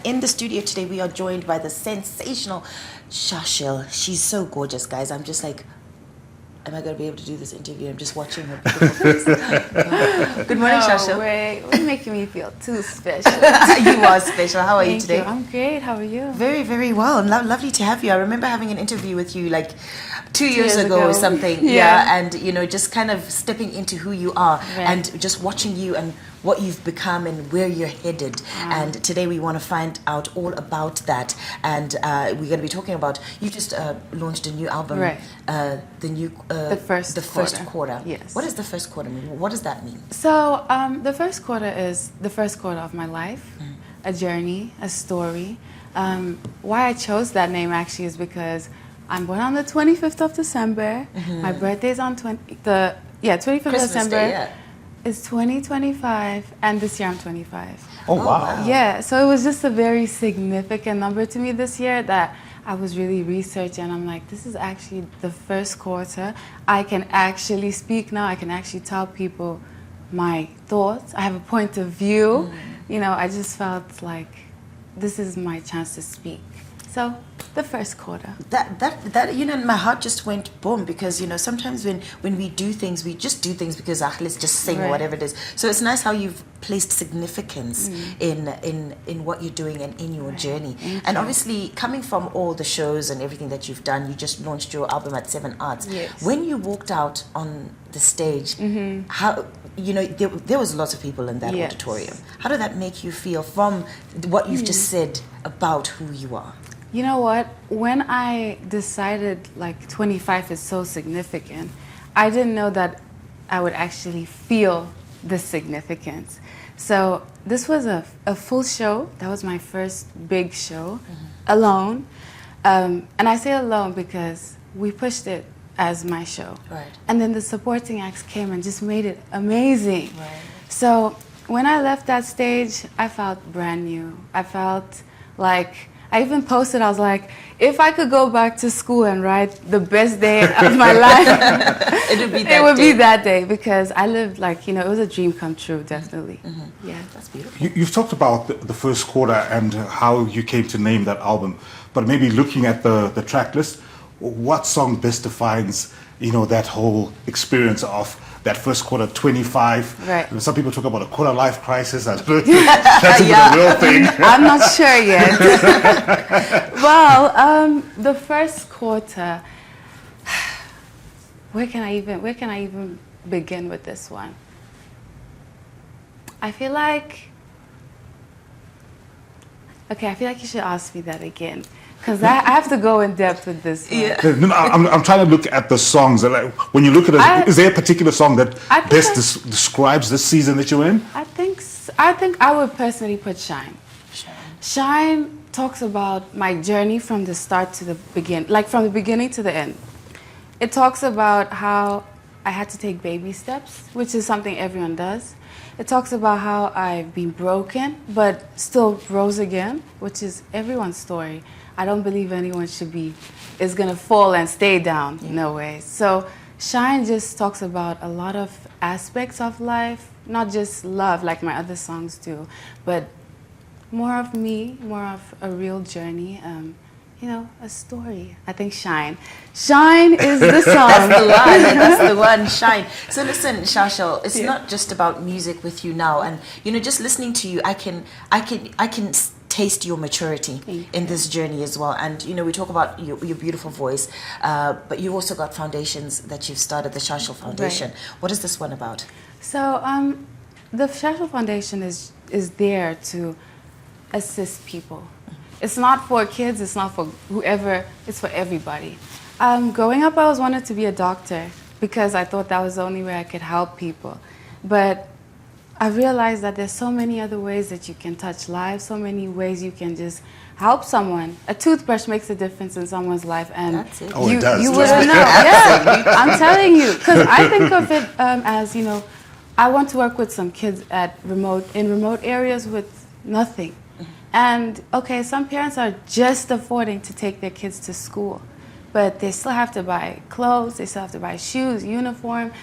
in the studio today, we are joined by the sensational Shashl. She's so gorgeous, guys. I'm just like, am I going to be able to do this interview? I'm just watching her beautiful face. Good morning, Shashl. Wait, you're making me feel too special. You are special. How are you today? You. I'm great. How are you? Very, very well. Lovely to have you. I remember having an interview with you like 2 years ago or something. Yeah. And, you know, just kind of stepping into who you are and just watching you and what you've become and where you're headed. And today we want to find out all about that. And we're going to be talking about, you just launched a new album. Right. The first quarter. Yes. What does the first quarter mean? What does that mean? So the first quarter is the first quarter of my life, a journey, a story. Why I chose that name actually is because I'm born on the 25th of December. My birthday's on 25th of December. Day, It's 2025, and this year I'm 25. Oh, wow. Yeah, so it was just a very significant number to me this year that I was really researching. I'm like, this is actually the first quarter. I can actually speak now. I can actually tell people my thoughts. I have a point of view. You know, I just felt like this is my chance to speak. So the first quarter. That you know, my heart just went boom, because you know, sometimes when we do things, we just do things because let's just sing or whatever it is. So it's nice how you've placed significance in what you're doing and in your journey. And obviously, coming from all the shows and everything that you've done, you just launched your album at 7 Arts. Yes. When you walked out on the stage, how, you know, there was lots of people in that auditorium. How did that make you feel from what you've just said about who you are? You know what? When I decided like 25 is so significant, I didn't know that I would actually feel the significance. So this was a full show. That was my first big show, alone. And I say alone because we pushed it as my show. Right. And then the supporting acts came and just made it amazing. Right. So when I left that stage, I felt brand new. I felt like, I even posted, I was like, if I could go back to school and write the best day of my life, it would be that day, because I lived like, you know, it was a dream come true, definitely. Yeah, that's beautiful. You've talked about the first quarter and how you came to name that album, but maybe looking at the track list, what song best defines, you know, that whole experience of that first quarter, 25. Right. And some people talk about a quarter life crisis. I don't know if that's a real thing. I'm not sure yet. Well, the first quarter, where can I even begin with this one? I feel like you should ask me that again, because I have to go in depth with this one. No, I'm trying to look at the songs. Like, when you look at it, is there a particular song that best describes this season that you're in? I think I would personally put Shine. Shine talks about my journey from the start to the beginning, like from the beginning to the end. It talks about how I had to take baby steps, which is something everyone does. It talks about how I've been broken, but still rose again, which is everyone's story. I don't believe anyone is gonna fall and stay down, no way. So Shine just talks about a lot of aspects of life, not just love like my other songs do, but more of me, more of a real journey, you know, a story. I think Shine is the song. That's the one, Shine. So listen, Shashl, it's not just about music with you now, and you know, just listening to you, I can taste your maturity in this journey as well. And you know, we talk about your beautiful voice, but you also got foundations that you've started, the Shashl Foundation. Right. What is this one about? So the Shashl Foundation is there to assist people. It's not for kids, it's not for whoever, it's for everybody. Growing up, I always wanted to be a doctor because I thought that was the only way I could help people. But I realized that there's so many other ways that you can touch lives, so many ways you can just help someone. A toothbrush makes a difference in someone's life, and that's it. It does. You wouldn't know. Yeah, I'm telling you, because I think of it as, you know, I want to work with some kids in remote areas with nothing. And okay, some parents are just affording to take their kids to school, but they still have to buy clothes, they still have to buy shoes, uniform,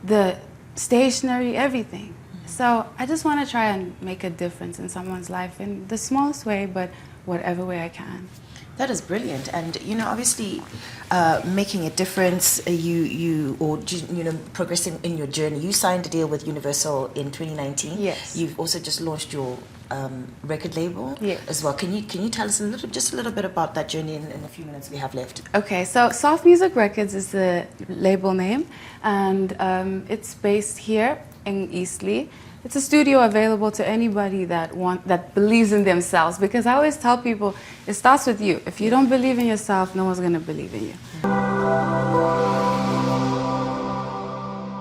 the stationery, everything. So I just want to try and make a difference in someone's life in the smallest way, but whatever way I can. That is brilliant, and obviously, making a difference. Progressing in your journey. You signed a deal with Universal in 2019. Yes. You've also just launched your record label. Yes. As well. Can you tell us just a little bit about that journey in the few minutes we have left? Okay, so Soft Music Records is the label name, and it's based here in Eastleigh. It's a studio available to anybody that believes in themselves, because I always tell people it starts with you. If you don't believe in yourself, no one's going to believe in you.